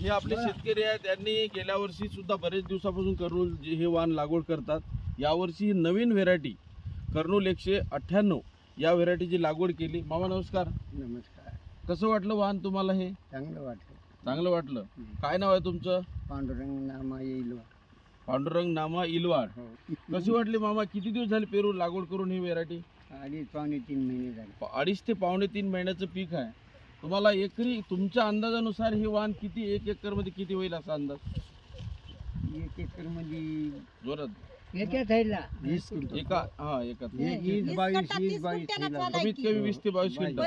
हे आपले शेतकरी आहेत, त्यांनी गेल्या वर्षी सुद्धा बरेच दिवसापासून कर्नूल हे वाण लागवड करतात. यावर्षी ही नवीन व्हेरायटी कर्नूल 198 या व्हेरायटीची लागवड केली. मामा नमस्कार. नमस्कार. कसं वाटलं वाण तुम्हाला? हे चांगलं वाटलं. चांगलं वाटलं. काय नाव आहे तुमचं? पांडुरंग नामा येईल. पांडुरंग नामा इलवाड. कशी वाटली मामा? किती दिवस झाले पेरू लागवड करून ही व्हेरायटी? 2.5-3 महिने झाले. 2.5 ते 2.5-3 महिन्याचं पीक आहे. तुम्हाला एकरी तुमच्या अंदाजानुसार हे वाण किती, 1 एकर मध्ये किती होईल असा अंदाज? 1 एकर मध्ये जोरात एका साईडला 20 क्विंटल. एका एकात 22 कमीत कमी 20 ते 22 क्विंटल.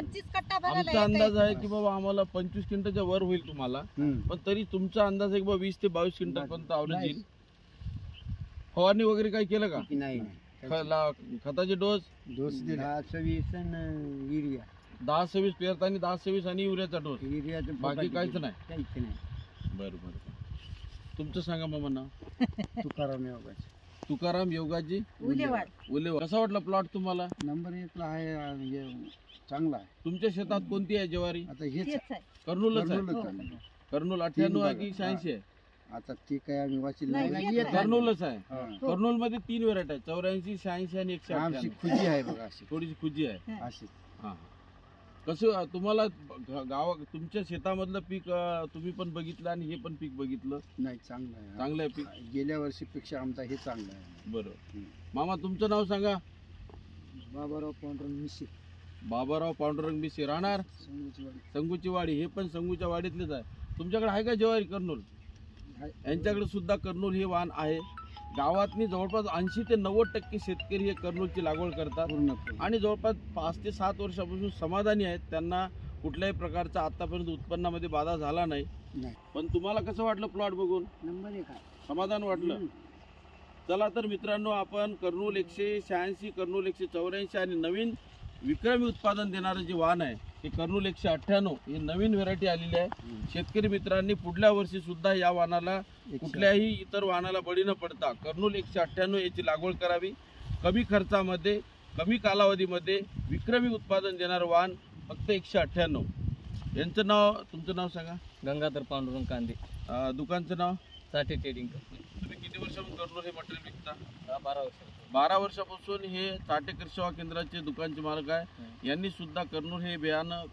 आमचा अंदाज आहे की बाबा आम्हाला 25 क्विंटलच्या वर होईल तुम्हाला, पण तरी तुमचा अंदाज आहे की बाबा 20 ते 22 क्विंटल पर्यंत आवरेज येईल. फवारणी वगैरे काही केलं का? नाही. खताचे डोस 10-20 युरिया. 10-26 पेरताना 10-26 आणि युरियाचा डोस, युरियाचं बाकी काहीच नाही. काहीच नाही. बरं. तुमचं सांगा मामा नाव? तुकाराम योगाच. तुकाराम योगाजी उलेवाड. कसा वाटला प्लॉट तुम्हाला? नंबर 1 ला आहे. चांगला आहे. तुमच्या शेतात कोणती आहे ज्वारी? आता हेच कर्नूलच आहे. कर्नूल 98 आहे की 86 आहे? आता ते काय आम्ही वाचलं कर्नूलच आहे. कर्नूल मध्ये 3 व्हेरायटी आहेत, 84, 86 आणि 198. खुजी आहे बघा. अशी थोडीशी खुजी आहे. अशी. हा. कसं तुम्हाला तुमच्या शेतामधलं पीक तुम्ही पण बघितलं आणि हे पण पीक बघितलं? नाही, चांगलं आहे. चांगलं आहे पीक. गेल्या वर्षीपेक्षा आमचा हे चांगलं आहे. बरोबर. मामा तुमचं नाव सांगा? बाबाराव पांडुरंग मिशी. बाबाराव पांडुरंग मिशी. राहणार संगूची वाडी. हे पण संगूच्या वाडीतलेच आहे. तुमच्याकडे आहे का ज्वारी कर्नूल? यांच्याकडे सुद्धा कर्नूल हे वाण आहे. गावातनी जवळपास 80 ते 90% शेतकरी हे कर्नूलची लागवड करतात आणि जवळपास 5 ते 7 वर्षापासून समाधानी आहेत. त्यांना कुठल्याही प्रकारचा आतापर्यंत उत्पन्नामध्ये बाधा झाला नाही. पण तुम्हाला कसं वाटलं प्लॉट बघून? नंबर 1 आहे. समाधान वाटलं. चला तर मित्रांनो, आपण कर्नूल 186, कर्नूल 184 आणि नवीन विक्रमी उत्पादन देणारं जे वाण आहे हे कर्नूल 198 ही नवीन व्हेरायटी आलेली आहे. शेतकरी मित्रांनी पुढल्या वर्षी सुद्धा या वाणाला कुठल्याही इतर वाणाला बळी न पडता कर्नूल 198 याची लागवड करावी. कमी खर्चामध्ये, कमी कालावधीमध्ये विक्रमी उत्पादन देणारं वाण फक्त 198. यांचं नाव, तुमचं नाव सांगा? गंगाधर पांडुरंग कांदे. दुकानचं नाव? साठी ट्रेडिंग कंपनी. तुम्ही किती वर्षापासून कर्नूल हे मटेरियल विकता? 12 वर्ष. 12 वर्षापासून हे चाटे कृषी सेवा केंद्राचे दुकानचे मालक आहे. यांनी सुद्धा कर्नूल हे बियाणं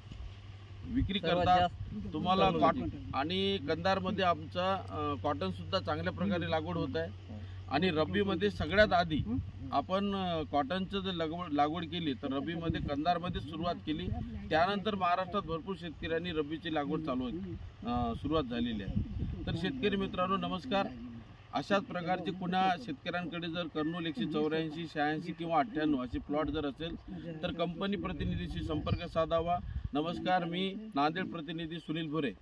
विक्री करतात. तुम्हाला कॉटन आणि कंधारमध्ये आमचा कॉटन सुद्धा चांगल्या प्रकारे लागवड होत आहे. आणि रब्बीमध्ये सगळ्यात आधी आपण कॉटनचं जर लागवड केली तर रब्बीमध्ये कंधारमध्ये सुरुवात केली. त्यानंतर महाराष्ट्रात भरपूर शेतकऱ्यांनी रब्बीची लागवड सुरुवात झालेली आहे. तर शेतकरी मित्रांनो नमस्कार. अशाच प्रकारचे पुन्हा शेतकऱ्यांकडे जर कर्नूल 184, 86 किंवा 98 असे प्लॉट जर असेल तर कंपनी प्रतिनिधीशी संपर्क साधावा. नमस्कार. मी नांदेड प्रतिनिधी सुनील भुरे.